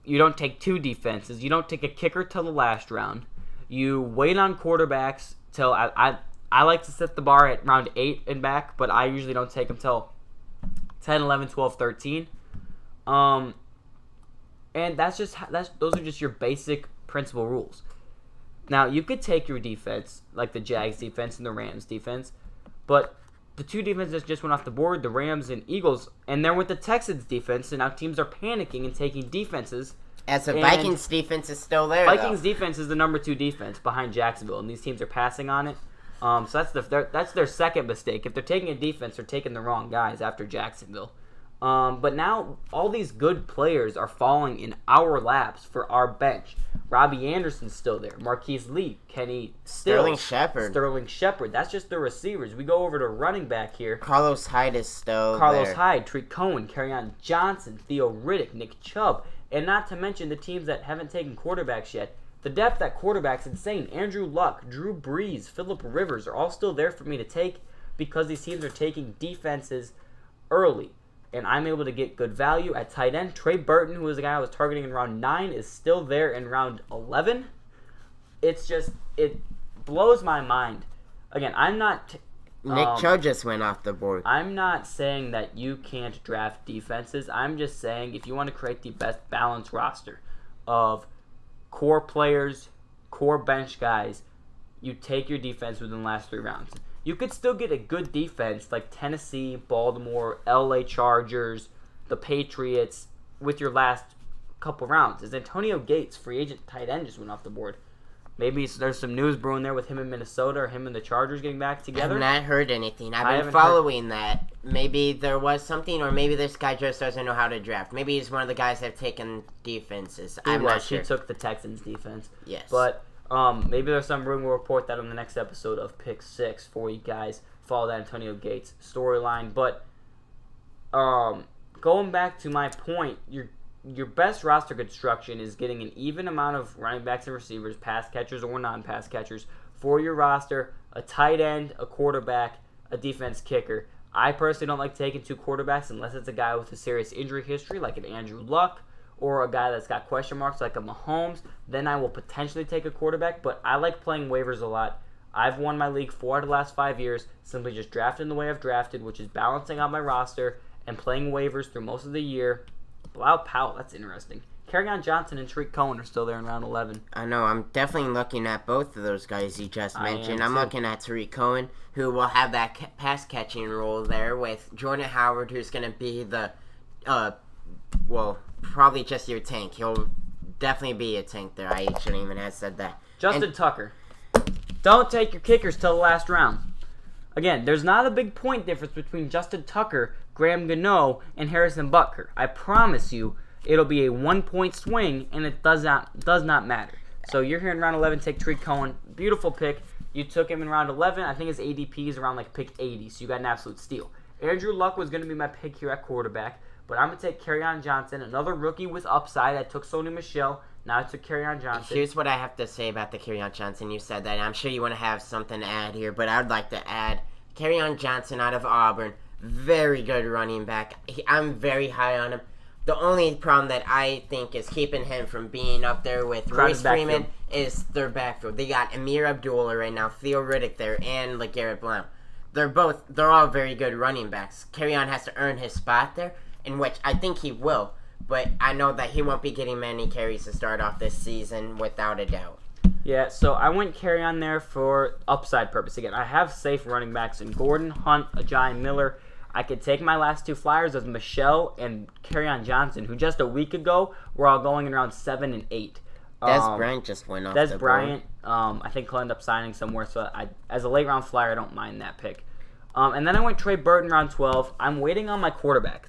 You don't take 2 defenses. You don't take a kicker till the last round. You wait on quarterbacks till I like to set the bar at round 8 and back, but I usually don't take them till 10, 11, 12, 13. And those are just your basic principal rules. Now, you could take your defense, like the Jags defense and the Rams defense, but the 2 defenses just went off the board, the Rams and Eagles, and they're with the Texans defense, and now teams are panicking and taking defenses. As the Vikings defense is still there, Vikings defense is the number 2 defense behind Jacksonville, and these teams are passing on it. So that's their second mistake. If they're taking a defense, they're taking the wrong guys after Jacksonville. But now all these good players are falling in our laps for our bench. Robbie Anderson's still there. Marquise Lee, Kenny Stills, Sterling Shepard. That's just the receivers. We go over to running back here. Carlos Hyde is still there. Hyde, Treat Cohen, Kerryon Johnson, Theo Riddick, Nick Chubb. And not to mention the teams that haven't taken quarterbacks yet. The depth at quarterback's insane. Andrew Luck, Drew Brees, Phillip Rivers are all still there for me to take because these teams are taking defenses early. And I'm able to get good value at tight end. Trey Burton, who was the guy I was targeting in round 9, is still there in round 11. It blows my mind. Again, I'm not... Nick Chubb just went off the board. I'm not saying that you can't draft defenses. I'm just saying if you want to create the best balanced roster of core players, core bench guys, you take your defense within the last 3 rounds. You could still get a good defense like Tennessee, Baltimore, LA Chargers, the Patriots with your last couple rounds. As Antonio Gates, free agent tight end, just went off the board. Maybe there's some news brewing there with him in Minnesota or him and the Chargers getting back together. I've not heard anything. I've been following that. Maybe there was something, or maybe this guy just doesn't know how to draft. Maybe he's one of the guys that have taken defenses. I'm not sure. He took the Texans defense. Yes. But maybe there's some room. We'll report that on the next episode of Pick 6 for you guys. Follow that Antonio Gates storyline. But going back to my point, your best roster construction is getting an even amount of running backs and receivers, pass catchers or non-pass catchers, for your roster, a tight end, a quarterback, a defense kicker. I personally don't like taking 2 quarterbacks unless it's a guy with a serious injury history like an Andrew Luck or a guy that's got question marks like a Mahomes. Then I will potentially take a quarterback, but I like playing waivers a lot. I've won my league 4 out of the last 5 years, simply just drafting the way I've drafted, which is balancing out my roster and playing waivers through most of the year. Bilal Powell, that's interesting. Kerryon Johnson and Tariq Cohen are still there in round 11. I know. I'm definitely looking at both of those guys you just mentioned. I'm too. looking at Tariq Cohen, who will have that pass catching role there with Jordan Howard, who's going to be the, probably just your tank. He'll definitely be a tank there. I shouldn't even have said that. Justin Tucker. Don't take your kickers till the last round. Again, there's not a big point difference between Justin Tucker, Graham Gano, and Harrison Butker. I promise you, it'll be a 1-point swing, and it does not matter. So you're here in round 11, take Tariq Cohen. Beautiful pick. You took him in round 11. I think his ADP is around like pick 80, so you got an absolute steal. Andrew Luck was going to be my pick here at quarterback, but I'm going to take Kerryon Johnson, another rookie with upside. I took Sony Michel. Now I took Kerryon Johnson. Here's what I have to say about the Kerryon Johnson. You said that. I'm sure you want to have something to add here, but I would like to add Kerryon Johnson out of Auburn. Very good running back. I'm very high on him. The only problem that I think is keeping him from being up there with Royce Freeman is their backfield. They got Amir Abdullah right now, Theo Riddick there, and LeGarrette Blount. They're all very good running backs. Kerryon has to earn his spot there, in which I think he will. But I know that he won't be getting many carries to start off this season, without a doubt. Yeah, so I went Kerryon there for upside purpose. Again, I have safe running backs in Gordon, Hunt, Ajayi Miller. I could take my last two flyers as Michelle and Kerryon Johnson, who just a week ago were all going in around 7 and 8. Des Bryant just went off Des Bryant, I think he'll end up signing somewhere. So as a late round flyer, I don't mind that pick. And then I went Trey Burton round 12. I'm waiting on my quarterback.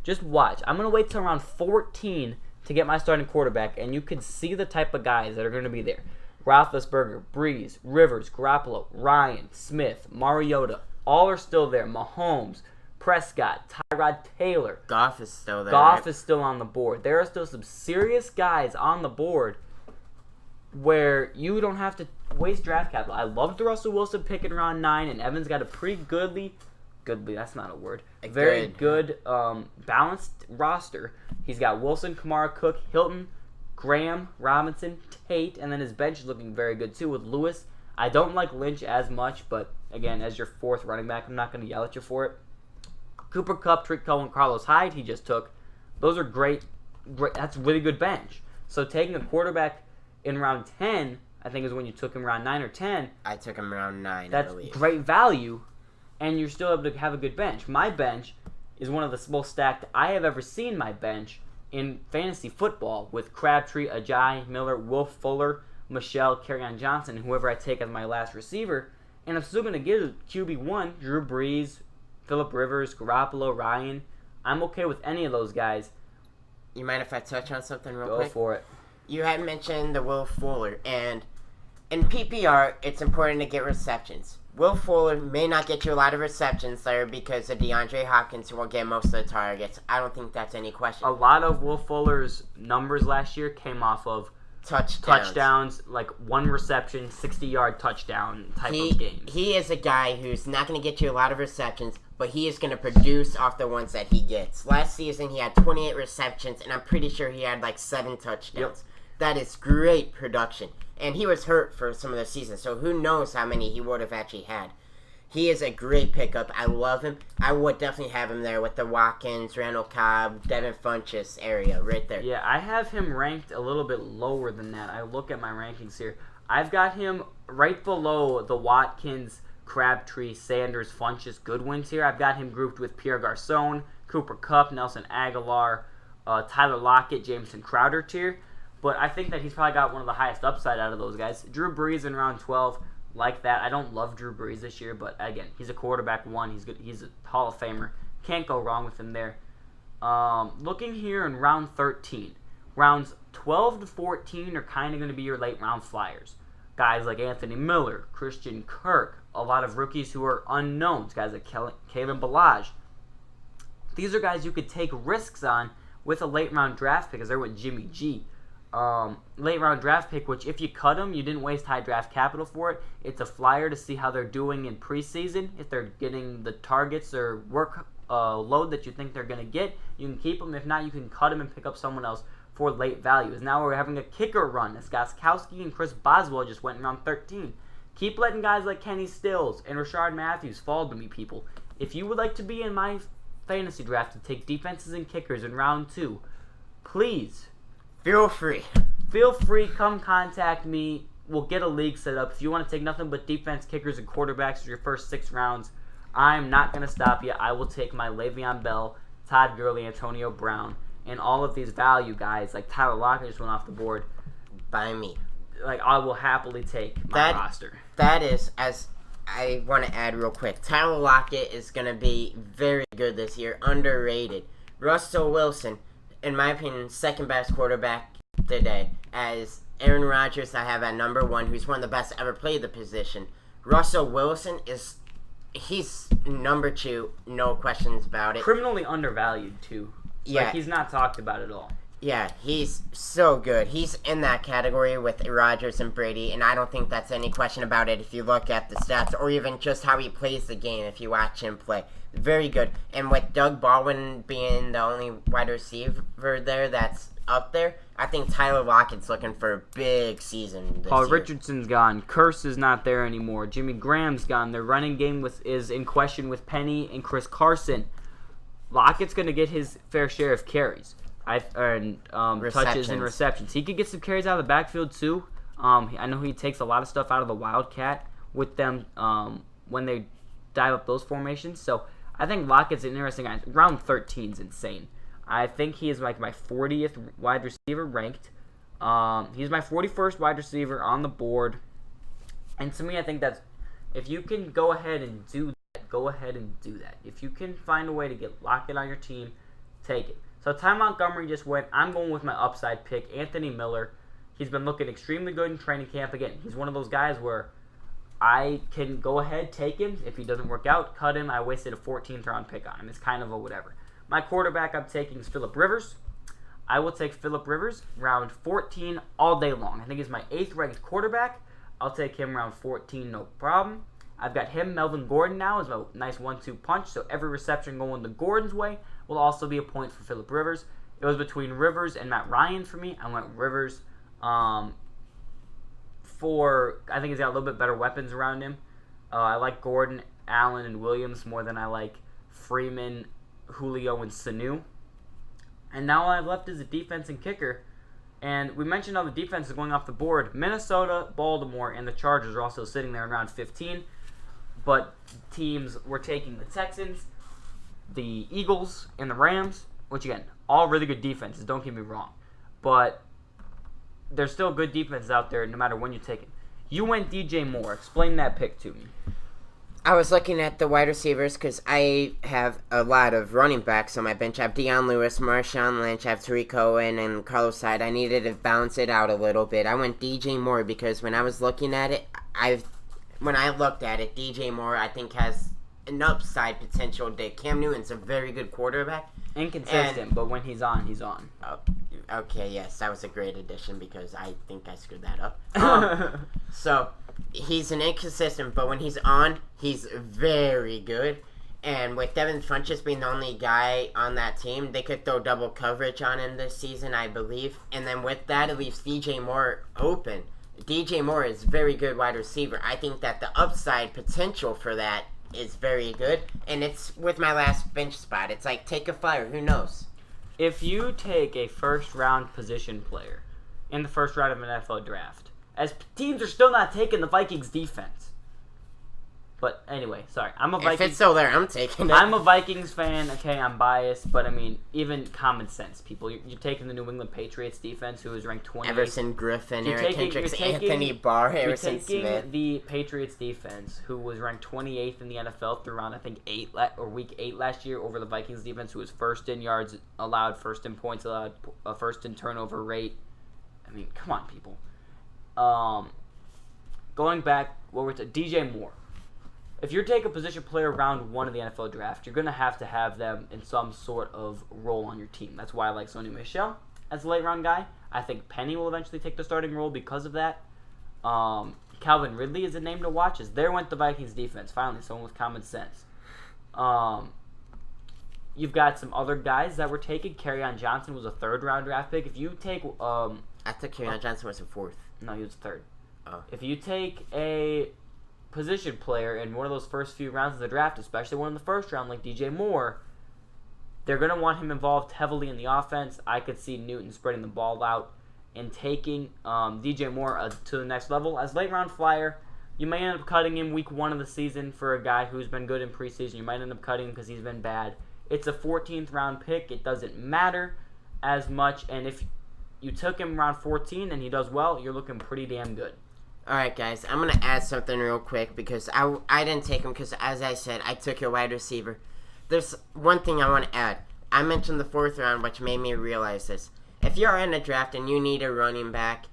Just watch. I'm going to wait till around 14 to get my starting quarterback, and you can see the type of guys that are going to be there. Roethlisberger, Breeze, Rivers, Garoppolo, Ryan, Smith, Mariota, all are still there. Mahomes, Prescott, Tyrod Taylor. Goff is still there. Goff is still on the board. There are still some serious guys on the board where you don't have to waste draft capital. I loved the Russell Wilson pick in round 9, and Evans got a pretty goodly, that's not a word, very good balanced roster. He's got Wilson, Kamara, Cook, Hilton, Graham, Robinson, Tate, and then his bench is looking very good too with Lewis. I don't like Lynch as much, but again, as your fourth running back, I'm not going to yell at you for it. Cooper Kupp, Tariq Cohen, Carlos Hyde he just took. Those are great. That's a really good bench. So taking a quarterback in round 10, I think is when you took him around 9 or 10. I took him around 9, That's I believe. Great value, and you're still able to have a good bench. My bench is one of the most stacked I have ever seen my bench in fantasy football with Crabtree, Ajayi, Miller, Wolf, Fuller, Michelle, Kerryon Johnson, whoever I take as my last receiver. And I'm still going to give QB1, Drew Brees, Phillip Rivers, Garoppolo, Ryan. I'm okay with any of those guys. You mind if I touch on something real quick? Go for it. You had mentioned the Will Fuller, and in PPR, it's important to get receptions. Will Fuller may not get you a lot of receptions there because of DeAndre Hopkins will get most of the targets. I don't think that's any question. A lot of Will Fuller's numbers last year came off of touchdowns, like one reception, 60-yard touchdown type of games. He is a guy who's not going to get you a lot of receptions, but he is going to produce off the ones that he gets. Last season, he had 28 receptions, and I'm pretty sure he had like 7 touchdowns. Yep. That is great production. And he was hurt for some of the season, so who knows how many he would have actually had. He is a great pickup. I love him. I would definitely have him there with the Watkins, Randall Cobb, Devin Funchess area right there. Yeah, I have him ranked a little bit lower than that. I look at my rankings here. I've got him right below the Watkins, Crabtree, Sanders, Funchess, Goodwins here. I've got him grouped with Pierre Garcon, Cooper Kupp, Nelson Aguilar, Tyler Lockett, Jameson Crowder tier. But I think that he's probably got one of the highest upside out of those guys. Drew Brees in round 12, like that. I don't love Drew Brees this year, but again, he's a quarterback one. He's good. He's a Hall of Famer. Can't go wrong with him there. Looking here in round 13, rounds 12 to 14 are kind of going to be your late round flyers. Guys like Anthony Miller, Christian Kirk, a lot of rookies who are unknowns. Guys like Kalen Ballage. These are guys you could take risks on with a late round draft pick, because they're with Jimmy G. Late round draft pick, which if you cut them, you didn't waste high draft capital for it. It's a flyer to see how they're doing in preseason. If they're getting the targets or work load that you think they're going to get, you can keep them. If not, you can cut them and pick up someone else for late values. Now we're having a kicker run. Goskowski and Chris Boswell just went in round 13. Keep letting guys like Kenny Stills and Rashard Matthews fall to me, people. If you would like to be in my fantasy draft to take defenses and kickers in round 2, please Feel free. Feel free, come contact me. We'll get a league set up. If you want to take nothing but defense, kickers, and quarterbacks for your first 6 rounds, I'm not going to stop you. I will take my Le'Veon Bell, Todd Gurley, Antonio Brown, and all of these value guys, like Tyler Lockett just went off the board. By me. Like, I will happily take my roster. That is, as I want to add real quick, Tyler Lockett is going to be very good this year, underrated. Russell Wilson, in my opinion, second best quarterback today. As Aaron Rodgers, I have at number 1, who's one of the best to ever play the position. Russell Wilson he's number 2, no questions about it. Criminally undervalued, too. Yeah. Like, he's not talked about at all. Yeah, he's so good. He's in that category with Rodgers and Brady, and I don't think that's any question about it if you look at the stats or even just how he plays the game if you watch him play. Very good. And with Doug Baldwin being the only wide receiver there that's up there, I think Tyler Lockett's looking for a big season this Paul year. Richardson's gone. Curse is not there anymore. Jimmy Graham's gone. Their running game is in question with Penny and Chris Carson. Lockett's going to get his fair share of carries. Touches and receptions. He could get some carries out of the backfield too. I know he takes a lot of stuff out of the Wildcat with them when they dive up those formations. So I think Lockett's an interesting guy. Round 13 is insane. I think he is like my 40th wide receiver ranked. He's my 41st wide receiver on the board. And to me, I think that's, if you can go ahead and do that, go ahead and do that. If you can find a way to get Lockett on your team, take it. So Ty Montgomery just went. I'm going with my upside pick, Anthony Miller. He's been looking extremely good in training camp. Again, he's one of those guys where I can go ahead, take him. If he doesn't work out, cut him. I wasted a 14th round pick on him. It's kind of a whatever. My quarterback I'm taking is Phillip Rivers. I will take Phillip Rivers round 14 all day long. I think he's my 8th ranked quarterback. I'll take him round 14, no problem. I've got him, Melvin Gordon now, as a nice 1-2 punch. So every reception going the Gordon's way will also be a point for Phillip Rivers. It was between Rivers and Matt Ryan for me. I went Rivers I think he's got a little bit better weapons around him. I like Gordon, Allen, and Williams more than I like Freeman, Julio, and Sanu. And now all I have left is a defense and kicker. And we mentioned how the defense is going off the board. Minnesota, Baltimore, and the Chargers are also sitting there in round 15. But teams were taking the Texans, the Eagles, and the Rams, which again, all really good defenses, don't get me wrong. But there's still good defenses out there no matter when you take it. You went DJ Moore. Explain that pick to me. I was looking at the wide receivers because I have a lot of running backs on my bench. I have Deion Lewis, Marshawn Lynch, I have Tariq Cohen, and Carlos Hyde. I needed to balance it out a little bit. I went DJ Moore because when I was looking at it, DJ Moore I think has an upside potential. Cam Newton's a very good quarterback. Inconsistent, but when he's on, he's on. Okay, yes, that was a great addition because I think I screwed that up. So, he's an inconsistent, but when he's on, he's very good. And with Devin Funchess being the only guy on that team, they could throw double coverage on him this season, I believe. And then with that, it leaves DJ Moore open. DJ Moore is a very good wide receiver. I think that the upside potential for that is very good. And it's with my last bench spot. It's like, take a flyer. Who knows? If you take a first-round position player in the first round of an NFL draft, as teams are still not taking the Vikings defense. But anyway, sorry. I'm a Vikings. If it's still there, I'm taking it. I'm a Vikings fan. Okay, I'm biased, but I mean, even common sense, people. You're taking the New England Patriots defense, who is ranked 28th. Everson Griffin, Eric Kendricks, Anthony Barr, Harrison Smith. You're taking the Patriots defense, who was ranked 28th in the NFL through around, I think, week 8 last year, over the Vikings defense, who was first in yards allowed, first in points allowed, first in turnover rate. I mean, come on, people. Going back, DJ Moore. If you take a position player round 1 of the NFL draft, you're going to have them in some sort of role on your team. That's why I like Sony Michel as a late round guy. I think Penny will eventually take the starting role because of that. Calvin Ridley is a name to watch, as there went the Vikings defense. Finally, someone with common sense. You've got some other guys that were taken. Kerryon Johnson was a 3rd round draft pick. If you take... I thought Kerryon Johnson was a 4th. No, he was 3rd. Oh. If you take a position player in one of those first few rounds of the draft, especially one in the first round like DJ Moore, they're going to want him involved heavily in the offense. I could see Newton spreading the ball out. and taking DJ Moore to the next level. As late round flyer, you may end up cutting him week 1 of the season for a guy who's been good in preseason. You might end up cutting him because he's been bad. It's a 14th round pick. It doesn't matter as much. And if you took him around 14 and he does well, you're looking pretty damn good. All right, guys, I'm going to add something real quick because I didn't take him because, as I said, I took a wide receiver. There's one thing I want to add. I mentioned the 4th round, which made me realize this. If you're in a draft and you need a running back,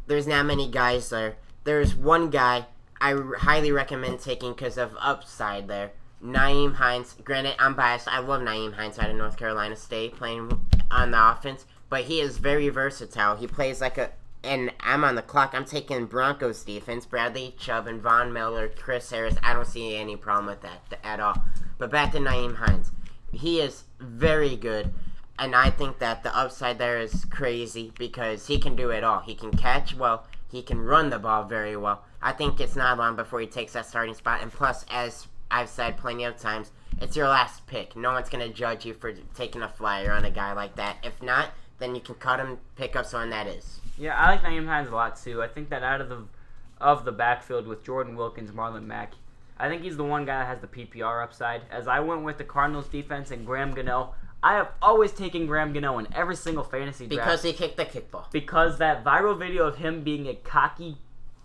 there's not many guys there. There's one guy I highly recommend taking because of upside there. Nyheim Hines. Granted, I'm biased. I love Nyheim Hines out of North Carolina State playing on the offense, but he is very versatile. He plays like a... And I'm on the clock. I'm taking Broncos defense. Bradley Chubb and Von Miller, Chris Harris. I don't see any problem with that at all. But back to Nyheim Hines. He is very good. And I think that the upside there is crazy because he can do it all. He can catch well. He can run the ball very well. I think it's not long before he takes that starting spot. And plus, as I've said plenty of times, it's your last pick. No one's going to judge you for taking a flyer on a guy like that. If not, then you can cut him, pick up someone that is. Yeah, I like Nyheim Hines a lot too. I think that out of the backfield with Jordan Wilkins, Marlon Mack, I think he's the one guy that has the PPR upside. As I went with the Cardinals defense and Graham Gano, I have always taken Graham Gano in every single fantasy draft. Because he kicked the kickball. Because that viral video of him being a cocky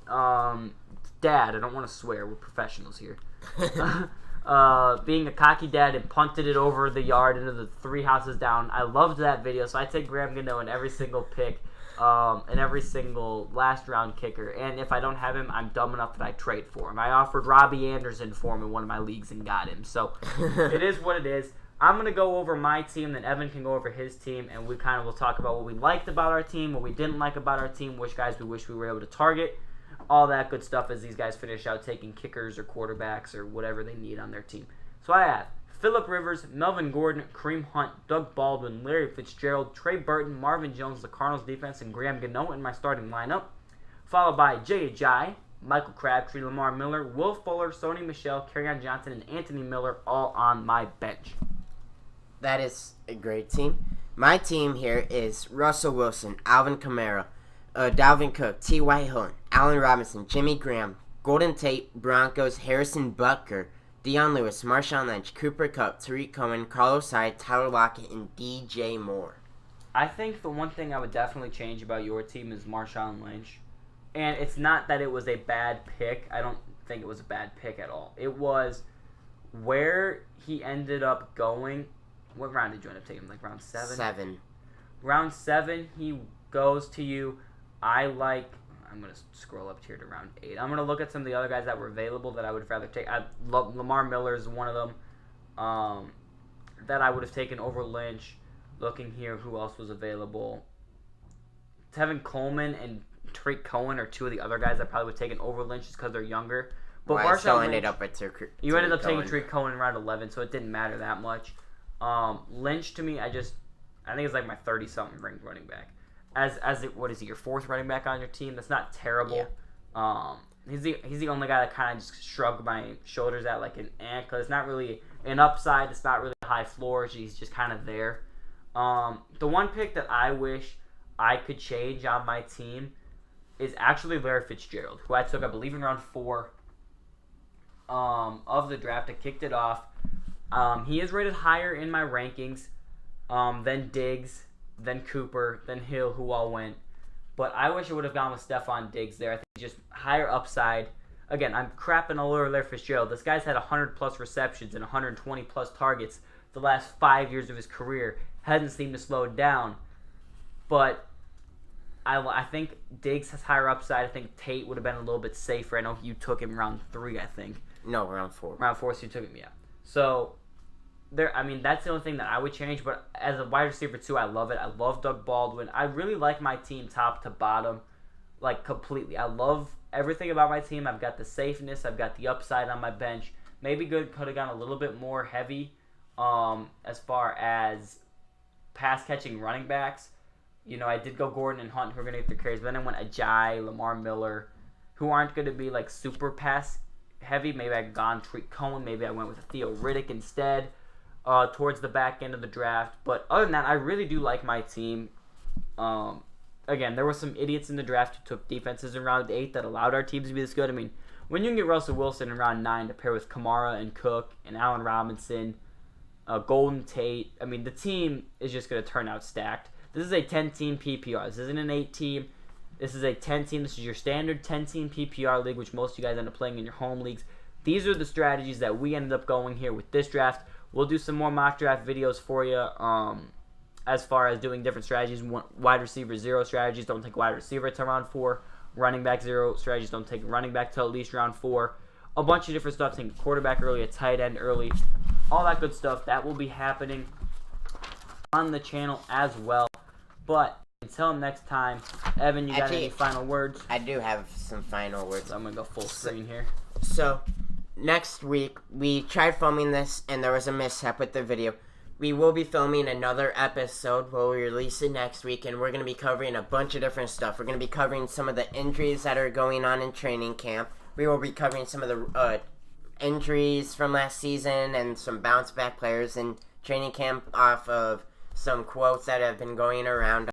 dad, I don't want to swear, we're professionals here. Being a cocky dad and punted it over the yard into the 3 houses down. I loved that video, so I take Graham Gano in every single pick. And every single last round kicker. And if I don't have him, I'm dumb enough that I trade for him. I offered Robbie Anderson for him in one of my leagues and got him. So it is what it is. I'm going to go over my team, then Evan can go over his team, and we kind of will talk about what we liked about our team, what we didn't like about our team, which guys we wish we were able to target, all that good stuff as these guys finish out taking kickers or quarterbacks or whatever they need on their team. So I have Phillip Rivers, Melvin Gordon, Kareem Hunt, Doug Baldwin, Larry Fitzgerald, Trey Burton, Marvin Jones, the Cardinals defense, and Graham Gano in my starting lineup, followed by Jay Ajayi, Michael Crabtree, Lamar Miller, Will Fuller, Sony Michel, Kerryon Johnson, and Anthony Miller all on my bench. That is a great team. My team here is Russell Wilson, Alvin Kamara, Dalvin Cook, T.Y. Hilton, Allen Robinson, Jimmy Graham, Golden Tate, Broncos, Harrison Butker, Deion Lewis, Marshawn Lynch, Cooper Kupp, Tariq Cohen, Carlos Hyde, Tyler Lockett, and DJ Moore. I think the one thing I would definitely change about your team is Marshawn Lynch. And it's not that it was a bad pick. I don't think it was a bad pick at all. It was where he ended up going. What round did you end up taking? Like round 7? 7. Round 7, he goes to you. I'm going to scroll up here to round 8. I'm going to look at some of the other guys that were available that I would rather take. Lamar Miller is one of them that I would have taken over Lynch. Looking here, who else was available? Tevin Coleman and Tariq Cohen are 2 of the other guys I probably would have taken over Lynch just because they're younger. But well, Marshawn Lynch, ended up with you ended up taking Tariq Cohen in round 11, so it didn't matter that much. Lynch to me, I think it's like my 30-something ranked running back. What is he, your 4th running back on your team? That's not terrible. Yeah. He's the only guy that kind of just shrugged my shoulders at like an ant, because it's not really an upside. It's not really a high floor. He's just kind of there. The one pick that I wish I could change on my team is actually Larry Fitzgerald, who I took, I believe, in round 4 of the draft. I kicked it off. He is rated higher in my rankings than Diggs, then Cooper, then Hill, who all went. But I wish I would have gone with Stephon Diggs there. I think just higher upside. Again, I'm crapping all over Larry Fitzgerald. This guy's had 100-plus receptions and 120-plus targets the last 5 years of his career. Hasn't seemed to slow down. But I think Diggs has higher upside. I think Tate would have been a little bit safer. I know you took him round 3, I think. No, round 4. Round 4, so you took him, yeah. So that's the only thing that I would change, but as a wide receiver too, I love it. I love Doug Baldwin. I really like my team top to bottom, like completely. I love everything about my team. I've got the safeness. I've got the upside on my bench. Maybe could have gone a little bit more heavy as far as pass catching running backs. You know, I did go Gordon and Hunt, who are going to get their carries, but then I went Ajayi, Lamar Miller, who aren't going to be like super pass heavy. Maybe I had gone Tariq Cohen. Maybe I went with Theo Riddick instead. Towards the back end of the draft. But other than that, I really do like my team. again, there were some idiots in the draft who took defenses in round 8 that allowed our teams to be this good. I mean, when you can get Russell Wilson in round 9 to pair with Kamara and Cook and Allen Robinson, Golden Tate, I mean, the team is just going to turn out stacked. This is a 10-team PPR. This isn't an 8-team. This is a 10-team. This is your standard 10-team PPR league, which most of you guys end up playing in your home leagues. These are the strategies that we ended up going here with this draft. We'll do some more mock draft videos for you as far as doing different strategies. Wide receiver 0 strategies. Don't take wide receiver to round 4. Running back 0 strategies. Don't take running back till at least round 4. A bunch of different stuff. Take a quarterback early, a tight end early. All that good stuff. That will be happening on the channel as well. But until next time, Evan, you got any final words? I do have some final words. So I'm going to go full screen here. So, next week, we tried filming this, and there was a mishap with the video. We will be filming another episode. We'll release it next week, and we're going to be covering a bunch of different stuff. We're going to be covering some of the injuries that are going on in training camp. We will be covering some of the injuries from last season and some bounce-back players in training camp off of some quotes that have been going around